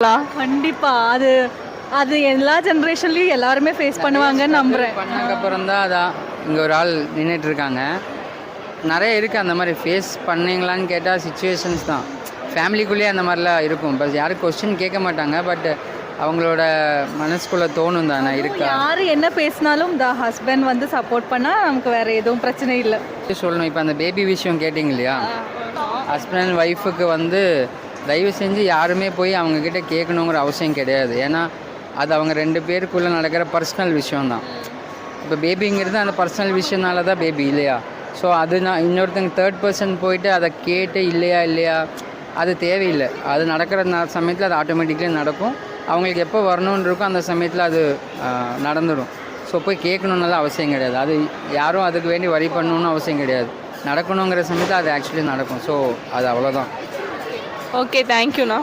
கண்டிப்பா. அது அது எல்லா ஜெனரேஷன்லயும் எல்லாருமே ஃபேஸ் பண்ணுவாங்கன்னு நம்புறேன். பண்ணதுக்கப்புறம் தான் அதான் இங்கே ஒரு ஆள் நின்றுட்டு இருக்காங்க. நிறைய இருக்குது அந்த மாதிரி ஃபேஸ் பண்ணீங்களான்னு கேட்டால் சிச்சுவேஷன்ஸ் தான். ஃபேமிலிக்குள்ளேயே அந்த மாதிரிலாம் இருக்கும். பட் யாரும் கொஸ்டின் கேட்க மாட்டாங்க. பட் அவங்களோட மனசுக்குள்ளே தோணும் தானே இருக்கா. யாரு என்ன பேசினாலும் த ஹஸ்பண்ட் வந்து சப்போர்ட் பண்ணா நமக்கு வேற எதுவும் பிரச்சனை இல்லை. சொல்லணும். இப்போ அந்த பேபி விஷயம் கேட்டிங்க இல்லையா, ஹஸ்பண்ட் அண்ட் ஒய்ஃபுக்கு வந்து தயவு செஞ்சு யாருமே போய் அவங்கக்கிட்ட கேட்கணுங்கிற அவசியம் கிடையாது. ஏன்னா அது அவங்க 2 பேருக்குள்ளே நடக்கிற பர்சனல் விஷயம்தான். இப்போ பேபிங்கிறது அந்த பர்சனல் விஷயனால தான் பேபி இல்லையா. ஸோ அது நான் இன்னொருத்தங்க தேர்ட் பர்சன் போயிட்டு அதை கேட்டு இல்லையா அது தேவையில்லை. அது நடக்கிற சமயத்தில் அது ஆட்டோமேட்டிக்கலி நடக்கும். அவங்களுக்கு எப்போ வரணுன்னு இருக்கோ அந்த சமயத்தில் அது நடந்துடும். ஸோ போய் கேட்கணுன்னால அவசியம் கிடையாது. அது யாரும் அதுக்கு வேண்டி வரி பண்ணணுன்னு அவசியம் கிடையாது. நடக்கணுங்கிற சமயத்தில் அது ஆக்சுவலி நடக்கும். ஸோ அது அவ்வளோதான். ஓகே, தேங்க்யூண்ணா.